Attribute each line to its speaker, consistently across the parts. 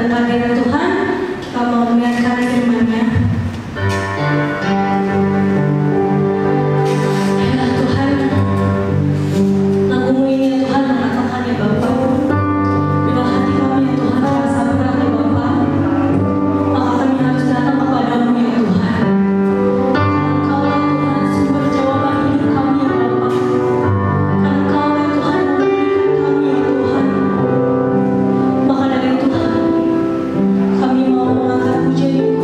Speaker 1: dalam hadirat Tuhan, kita mau mendengarkan firman-Nya. Ya Tuhan, lagu-Mu ini ya Tuhan mengatakan ya Bapa, bila hati kami ya Tuhan terasa berat ya Bapa, maka kami harus datang kepada-Mu ya Tuhan. Engkau ya Tuhan sumber jawaban hidup kami ya Bapa. Engkau ya Tuhan memberikan kami ya Tuhan. Maka dari Tuhan, kami mau mengangkat pujian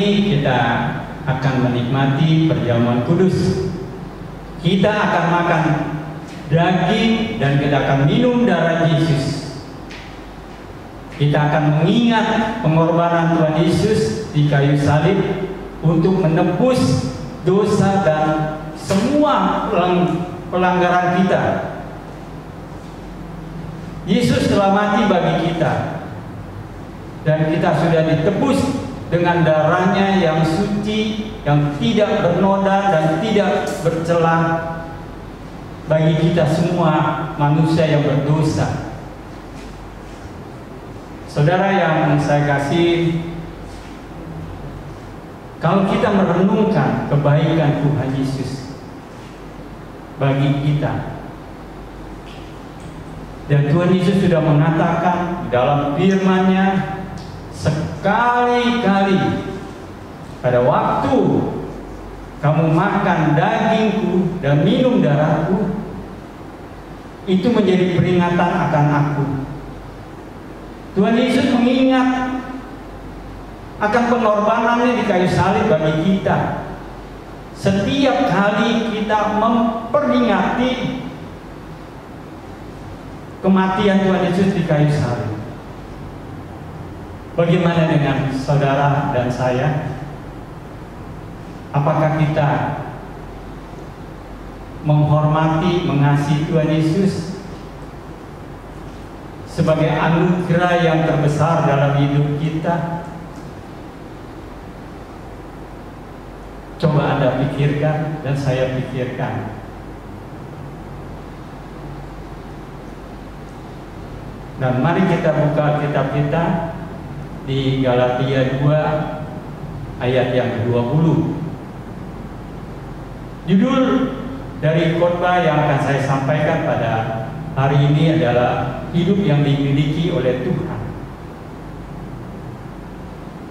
Speaker 2: ini kita akan menikmati perjamuan kudus. Kita akan makan daging dan kita akan minum darah Yesus. Kita akan mengingat pengorbanan Tuhan Yesus di kayu salib untuk menebus dosa dan semua pelanggaran kita. Yesus telah mati bagi kita, dan kita sudah ditebus dengan darahnya yang suci, yang tidak bernoda dan tidak bercelah bagi kita semua manusia yang berdosa. Saudara yang saya kasih, kalau kita merenungkan kebaikan Tuhan Yesus bagi kita, dan Tuhan Yesus sudah mengatakan dalam firman-Nya sekali-kali, pada waktu kamu makan dagingku dan minum darahku, itu menjadi peringatan akan aku. Tuhan Yesus mengingat akan pengorbanannya di kayu salib bagi kita. Setiap kali kita memperingati kematian Tuhan Yesus di kayu salib. Bagaimana dengan saudara dan saya? Apakah kita menghormati, mengasihi Tuhan Yesus sebagai anugerah yang terbesar dalam hidup kita? Coba Anda pikirkan dan saya pikirkan. Dan mari kita buka kitab kita di Galatia 2 ayat yang ke-20. Judul dari khotbah yang akan saya sampaikan pada hari ini adalah hidup yang dimiliki oleh Tuhan.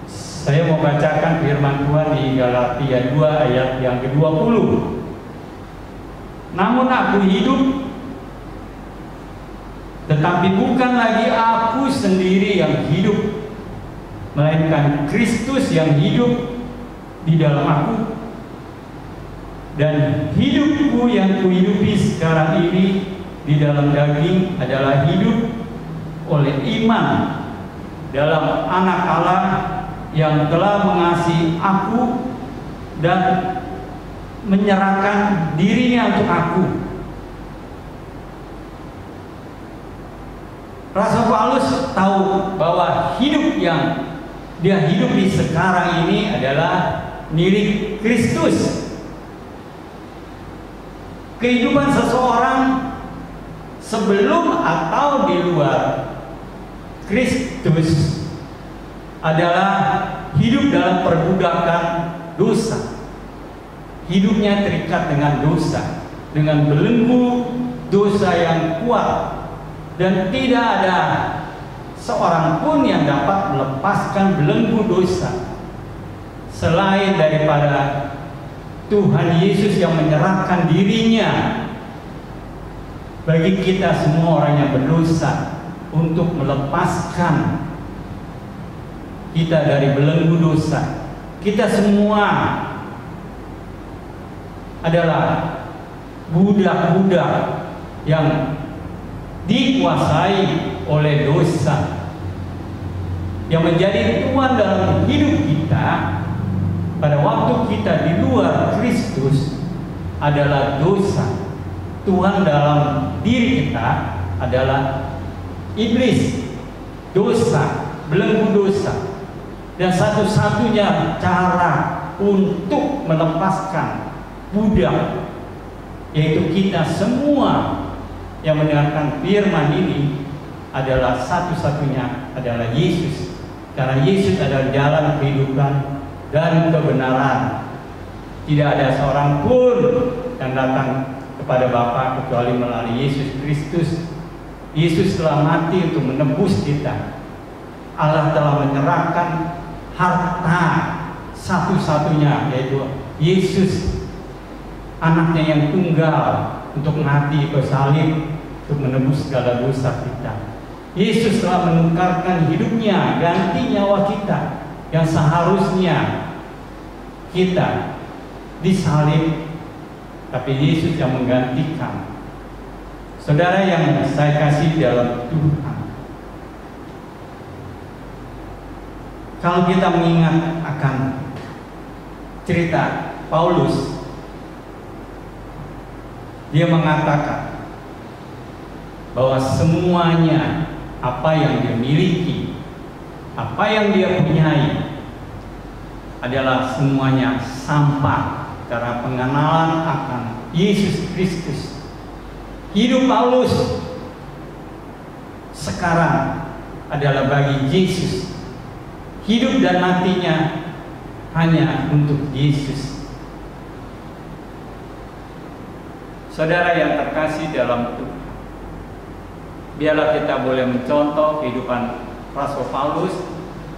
Speaker 2: Saya mau bacakan firman Tuhan di Galatia 2 ayat yang ke-20. Namun aku hidup, tetapi bukan lagi aku sendiri yang hidup, melainkan Kristus yang hidup di dalam aku. Dan hidupku yang kuhidupi sekarang ini di dalam daging adalah hidup oleh iman dalam Anak Allah yang telah mengasihi aku dan menyerahkan dirinya untuk aku. Rasul Paulus tahu bahwa hidup yang dia hidupi sekarang ini adalah milik Kristus. Kehidupan seseorang sebelum atau di luar Kristus adalah hidup dalam perbudakan dosa. Hidupnya terikat dengan dosa, dengan belenggu dosa yang kuat. Dan tidak ada seorang pun yang dapat melepaskan belenggu dosa selain daripada Tuhan Yesus yang menyerahkan dirinya bagi kita semua orang yang berdosa untuk melepaskan kita dari belenggu dosa. Kita semua adalah budak-budak yang dikuasai oleh dosa, yang menjadi tuan dalam hidup kita pada waktu kita di luar Kristus adalah dosa. Tuhan dalam diri kita adalah iblis, dosa, belenggu dosa. Dan satu-satunya cara untuk melepaskan budak, yaitu kita semua yang mendengarkan firman ini, adalah satu-satunya adalah Yesus. Karena Yesus adalah jalan kehidupan dan kebenaran. Tidak ada seorang pun yang datang kepada Bapa kecuali melalui Yesus Kristus. Yesus telah mati untuk menebus kita. Allah telah menyerahkan harta satu-satunya, yaitu Yesus, anaknya yang tunggal, untuk mati ke salib untuk menebus segala dosa kita. Yesus telah menukarkan hidupnya, ganti nyawa kita yang seharusnya kita disalib, tapi Yesus yang menggantikan. Saudara yang saya kasih dalam Tuhan, kalau kita mengingat akan cerita Paulus, dia mengatakan bahwa semuanya apa yang dia miliki, apa yang dia punyai adalah semuanya sampah karena pengenalan akan Yesus Kristus. Hidup Paulus sekarang adalah bagi Yesus. Hidup dan matinya hanya untuk Yesus. Saudara yang terkasih dalam Tuhan, biarlah kita boleh mencontoh kehidupan Rasul Paulus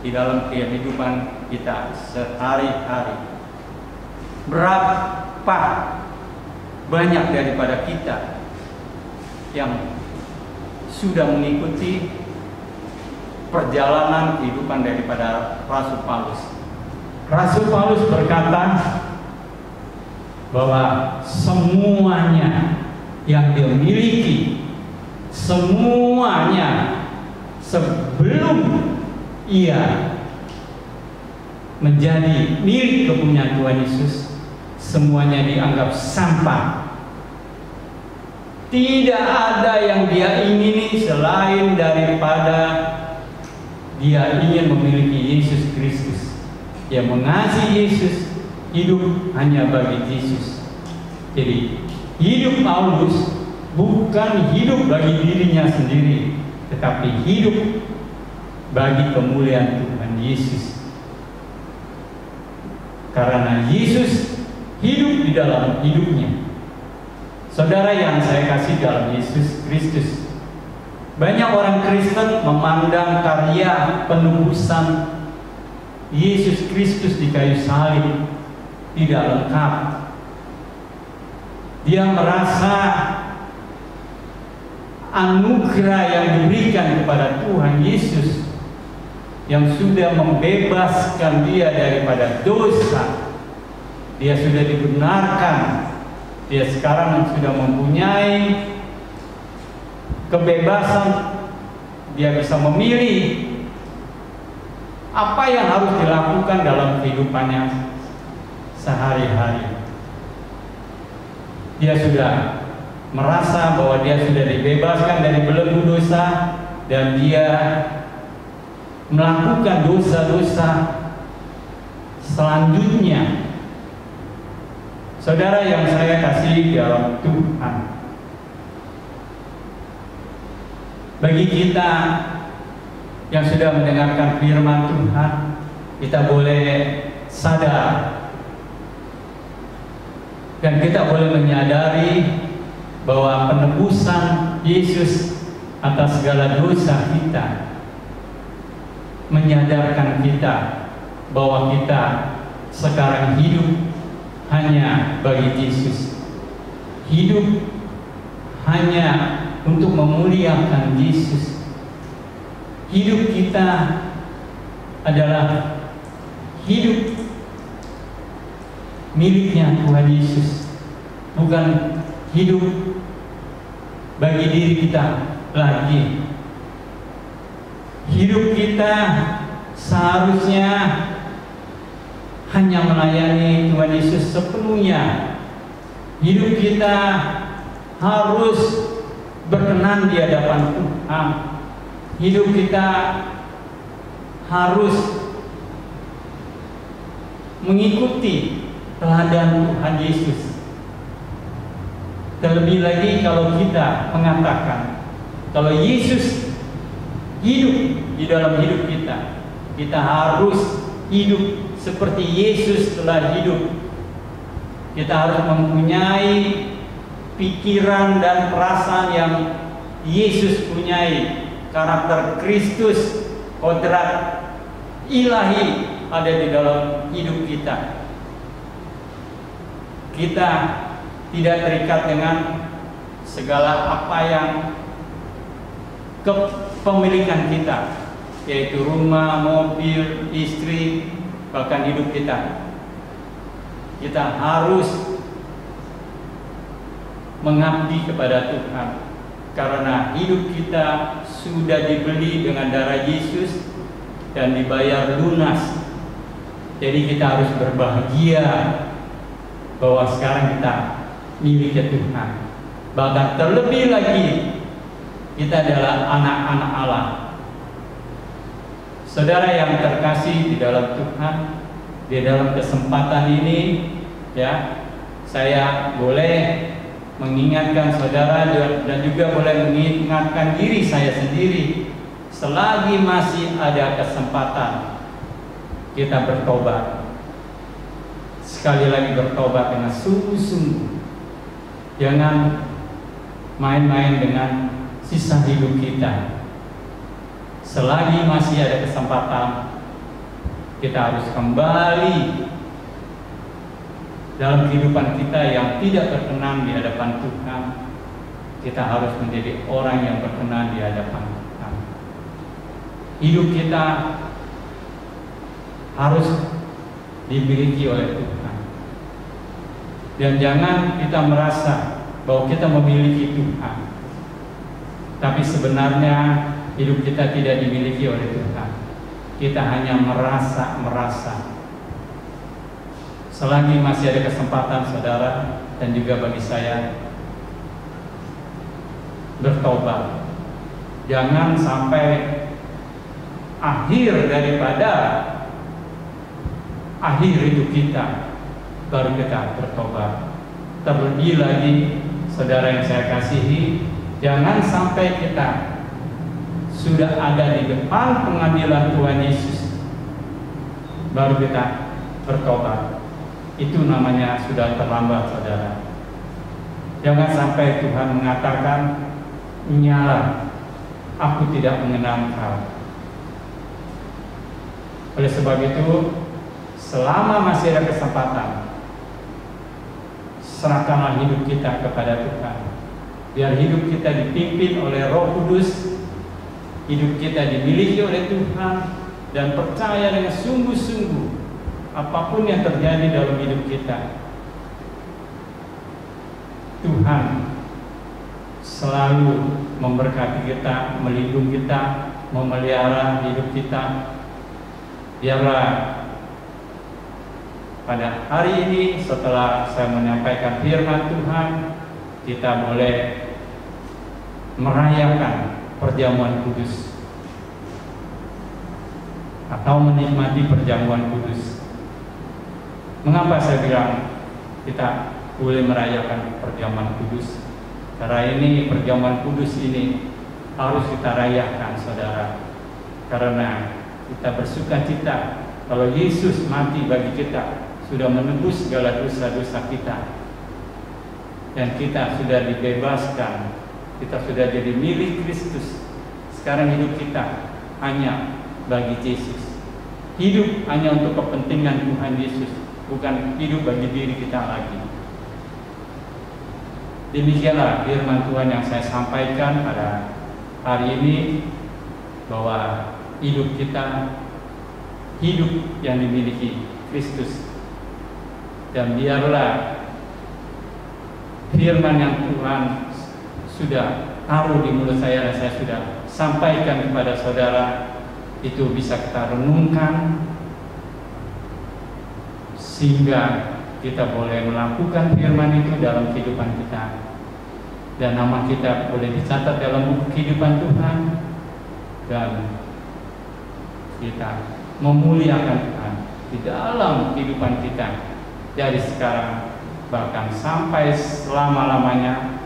Speaker 2: di dalam kehidupan kita sehari-hari. Berapa banyak daripada kita yang sudah mengikuti perjalanan kehidupan daripada Rasul Paulus. Rasul Paulus berkata bahwa semuanya yang dia miliki, semuanya sebelum ia menjadi milik kepunyaan Tuhan Yesus, semuanya dianggap sampah. Tidak ada yang dia ingini selain daripada dia ingin memiliki Yesus Kristus. Dia mengasihi Yesus, hidup hanya bagi Yesus. Jadi hidup Paulus bukan hidup bagi dirinya sendiri, tetapi hidup bagi kemuliaan Tuhan Yesus. Karena Yesus hidup di dalam hidupnya. Saudara yang saya kasih dalam Yesus Kristus, banyak orang Kristen memandang karya penebusan Yesus Kristus di kayu salib tidak lengkap. Dia merasa anugerah yang diberikan kepada Tuhan Yesus yang sudah membebaskan dia daripada dosa, dia sudah dibenarkan, dia sekarang sudah mempunyai kebebasan, dia bisa memilih apa yang harus dilakukan dalam kehidupannya sehari-hari. Dia sudah merasa bahwa dia sudah dibebaskan dari belenggu dosa dan dia melakukan dosa-dosa selanjutnya. Saudara yang saya kasih dalam Tuhan, bagi kita yang sudah mendengarkan firman Tuhan, kita boleh sadar dan kita boleh menyadari bahwa penebusan Yesus atas segala dosa kita menyadarkan kita bahwa kita sekarang hidup hanya bagi Yesus, hidup hanya untuk memuliakan Yesus. Hidup kita adalah hidup miliknya Tuhan Yesus, bukan hidup bagi diri kita lagi. Hidup kita seharusnya hanya melayani Tuhan Yesus sepenuhnya. Hidup kita harus berkenan di hadapan Tuhan. Hidup kita harus mengikuti teladan Tuhan Yesus. Terlebih lagi kalau kita mengatakan kalau Yesus hidup di dalam hidup kita, kita harus hidup seperti Yesus telah hidup. Kita harus mempunyai pikiran dan perasaan yang Yesus punyai. Karakter Kristus, kodrat ilahi ada di dalam hidup kita. Kita tidak terikat dengan segala apa yang kepemilikan kita, yaitu rumah, mobil, istri, bahkan hidup kita. kita harus mengabdi kepada Tuhan, karena hidup kita sudah dibeli dengan darah Yesus dan dibayar lunas. Jadi kita harus berbahagia bahwa sekarang kita milik Tuhan. Bahkan terlebih lagi kita adalah anak-anak Allah. Saudara yang terkasih di dalam Tuhan, di dalam kesempatan ini ya, saya boleh mengingatkan saudara dan juga boleh mengingatkan diri saya sendiri, selagi masih ada kesempatan kita bertobat. Sekali lagi bertobat dengan sungguh-sungguh. Jangan main-main dengan sisa hidup kita. Selagi masih ada kesempatan, kita harus kembali dalam kehidupan kita yang tidak berkenan di hadapan Tuhan. Kita harus menjadi orang yang berkenan di hadapan Tuhan. Hidup kita harus dimiliki oleh Tuhan. Dan jangan kita merasa bahwa kita memiliki Tuhan, tapi sebenarnya hidup kita tidak dimiliki oleh Tuhan. Kita hanya merasa. Selagi masih ada kesempatan saudara dan juga bagi saya, bertobat. Jangan sampai akhir daripada akhir hidup kita baru kita bertobat. Terlebih lagi saudara yang saya kasihi, jangan sampai kita sudah ada di depan pengadilan Tuhan Yesus baru kita bertobat. Itu namanya sudah terlambat saudara. Jangan sampai Tuhan mengatakan, "Nyala, aku tidak mengenal kau." Oleh sebab itu, selama masih ada kesempatan, serahkanlah hidup kita kepada Tuhan. Biar hidup kita dipimpin oleh Roh Kudus, hidup kita dimiliki oleh Tuhan, dan percaya dengan sungguh-sungguh apapun yang terjadi dalam hidup kita, Tuhan selalu memberkati kita, melindungi kita, memelihara hidup kita. Biarlah pada hari ini setelah saya menyampaikan firman Tuhan, kita boleh merayakan perjamuan kudus atau menikmati perjamuan kudus. Mengapa saya bilang kita boleh merayakan perjamuan kudus? Karena ini perjamuan kudus ini harus kita rayakan saudara, karena kita bersuka cita kalau Yesus mati bagi kita, sudah menebus segala dosa-dosa kita, dan kita sudah dibebaskan, kita sudah jadi milik Kristus. Sekarang hidup kita hanya bagi Yesus, hidup hanya untuk kepentingan Tuhan Yesus, bukan hidup bagi diri kita lagi. Demikianlah firman Tuhan yang saya sampaikan pada hari ini, bahwa hidup kita hidup yang dimiliki Kristus. Dan biarlah firman yang Tuhan sudah taruh di mulut saya dan saya sudah sampaikan kepada saudara itu bisa kita renungkan, sehingga kita boleh melakukan firman itu dalam kehidupan kita, dan nama kita boleh dicatat dalam buku kehidupan Tuhan, dan kita memuliakan Tuhan di dalam kehidupan kita dari sekarang bahkan sampai selama-lamanya.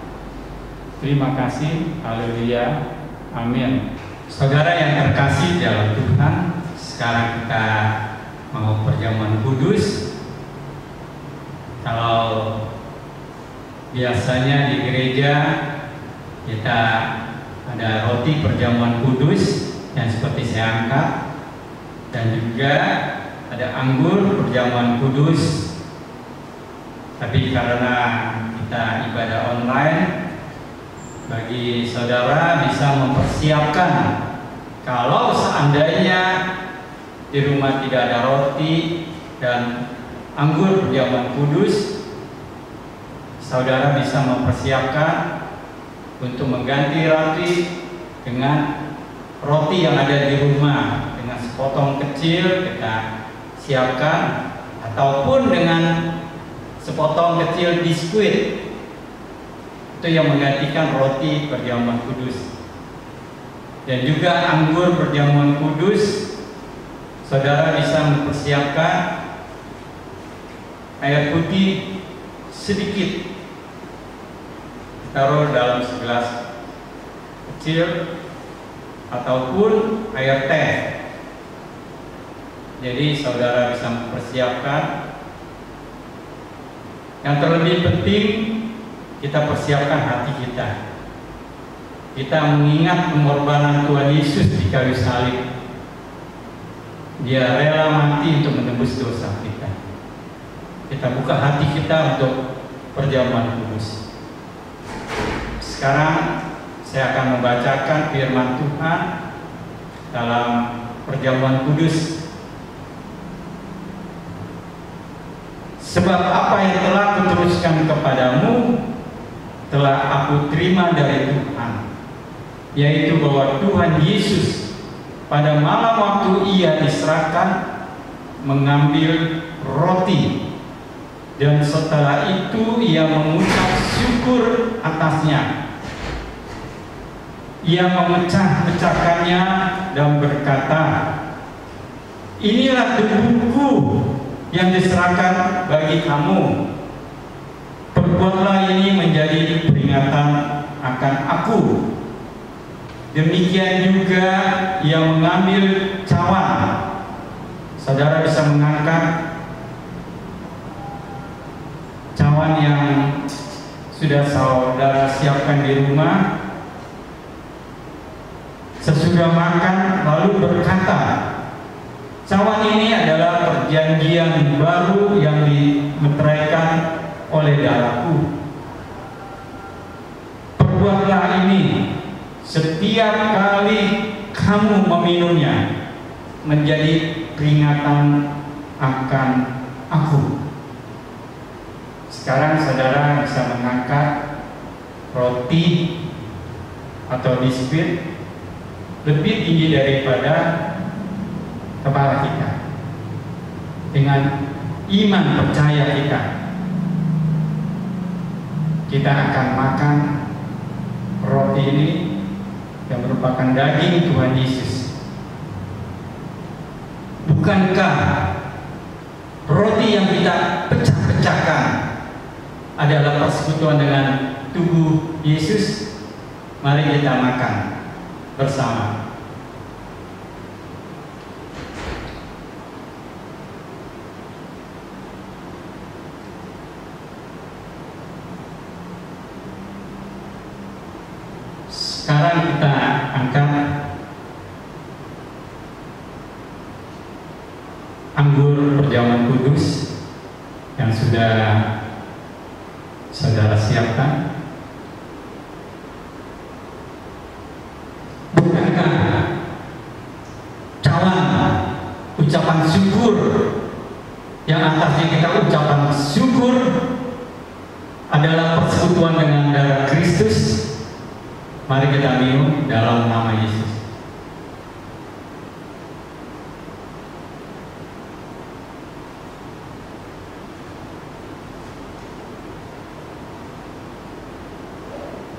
Speaker 2: Terima kasih. Haleluya. Amin. Saudara yang terkasih dalam Tuhan, sekarang kita mau perjamuan kudus. Kalau biasanya di gereja kita ada roti perjamuan kudus yang seperti saya angkat, dan juga ada anggur perjamuan kudus. Tapi karena kita ibadah online, bagi saudara bisa mempersiapkan, kalau seandainya di rumah tidak ada roti dan anggur perjamuan kudus, saudara bisa mempersiapkan untuk mengganti roti dengan roti yang ada di rumah, dengan sepotong kecil kita siapkan, ataupun dengan sepotong kecil biskuit, itu yang menggantikan roti perjamuan kudus. Dan juga anggur perjamuan kudus, saudara bisa mempersiapkan air putih sedikit, taruh dalam segelas kecil, ataupun air teh. Jadi saudara bisa mempersiapkan. Yang terlebih penting, kita persiapkan hati kita. Kita mengingat pengorbanan Tuhan Yesus di kayu salib. Dia rela mati untuk menebus dosa kita. Kita buka hati kita untuk perjamuan kudus. Sekarang saya akan membacakan firman Tuhan dalam perjamuan kudus. Sebab apa yang telah kuteruskan kepadamu telah aku terima dari Tuhan, yaitu bahwa Tuhan Yesus pada malam waktu ia diserahkan mengambil roti, dan setelah itu ia mengucap syukur atasnya. Ia memecah-pecahkannya dan berkata, inilah tubuhku yang diserahkan bagi kamu. Perbuatlah ini menjadi peringatan akan aku. Demikian juga ia mengambil cawan. Saudara bisa mengangkat cawan yang sudah saudara siapkan di rumah. Sesudah makan lalu berkata, cawan ini adalah perjanjian baru yang dimeteraikan oleh darahku. Perbuatlah ini setiap kali kamu meminumnya menjadi peringatan akan aku. Sekarang saudara bisa mengangkat roti atau biskuit lebih tinggi daripada kepala kita. Dengan iman percaya kita akan makan roti ini yang merupakan daging Tuhan Yesus. Bukankah roti yang kita pecah-pecahkan adalah persekutuan dengan tubuh Yesus? Mari kita makan bersama. Sekarang kita angkat anggur perjamuan kudus yang sudah saudara siapkan. Bukankah cawan ucapan syukur yang atasnya kita ucapan syukur adalah persekutuan dengan darah Kristus? Mari kita minum dalam nama Yesus.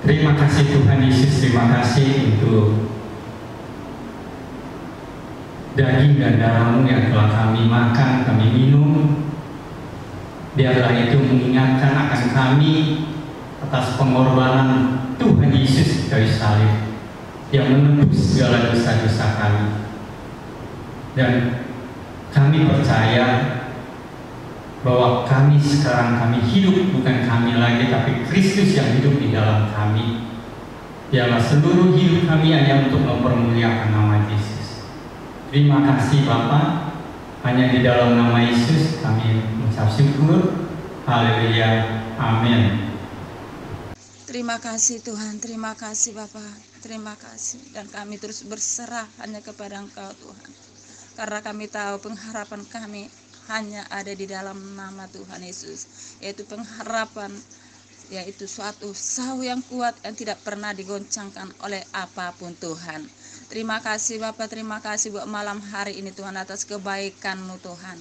Speaker 2: Terima kasih Tuhan Yesus, terima kasih untuk daging dan darah-Mu yang telah kami makan, kami minum. Biarlah itu mengingatkan akan kami atas pengorbanan Tuhan Yesus di kayu salib yang menebus segala dosa-dosa kami. Dan kami percaya bahwa kami sekarang hidup bukan kami lagi, tapi Kristus yang hidup di dalam kami. Biarlah seluruh hidup kami hanya untuk mempermuliakan nama Yesus. Terima kasih Bapa, hanya di dalam nama Yesus kami mengucap syukur. Haleluya, amin.
Speaker 3: Terima kasih Tuhan, terima kasih Bapa, terima kasih. Dan kami terus berserah hanya kepada Engkau Tuhan. Karena kami tahu pengharapan kami hanya ada di dalam nama Tuhan Yesus, yaitu pengharapan, yaitu suatu usaha yang kuat yang tidak pernah digoncangkan oleh apapun Tuhan. Terima kasih Bapa, terima kasih buat malam hari ini Tuhan atas kebaikan-Mu Tuhan,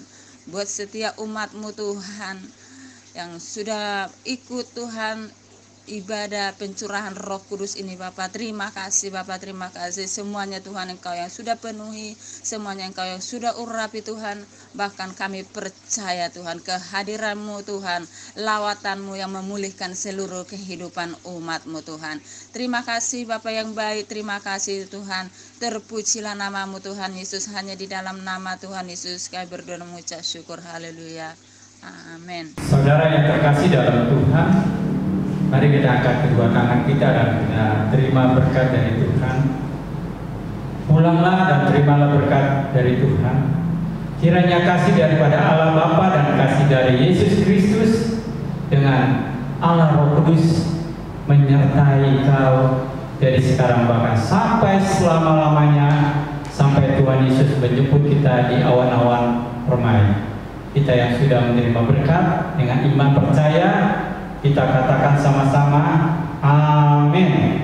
Speaker 3: buat setiap umat-Mu Tuhan yang sudah ikut Tuhan ibadah pencurahan Roh Kudus ini Bapa. Terima kasih Bapa, terima kasih semuanya Tuhan, Engkau yang sudah penuhi, semuanya Engkau yang sudah urapi Tuhan. Bahkan kami percaya Tuhan kehadiran-Mu Tuhan, lawatan-Mu yang memulihkan seluruh kehidupan umat-Mu Tuhan. Terima kasih Bapa yang baik, terima kasih Tuhan. Terpujilah nama-Mu Tuhan Yesus, hanya di dalam nama Tuhan Yesus kami berdoa mengucap syukur. Haleluya, amin.
Speaker 2: Saudara yang terkasih dalam Tuhan, mari kita angkat kedua tangan kita dan kita terima berkat dari Tuhan. Pulanglah dan terimalah berkat dari Tuhan. Kiranya kasih daripada Allah Bapa dan kasih dari Yesus Kristus dengan Allah Roh Kudus menyertai kau dari sekarang bahkan sampai selama-lamanya, sampai Tuhan Yesus menjemput kita di awan-awan permai. Kita yang sudah menerima berkat dengan iman percaya, kita katakan sama-sama, amin.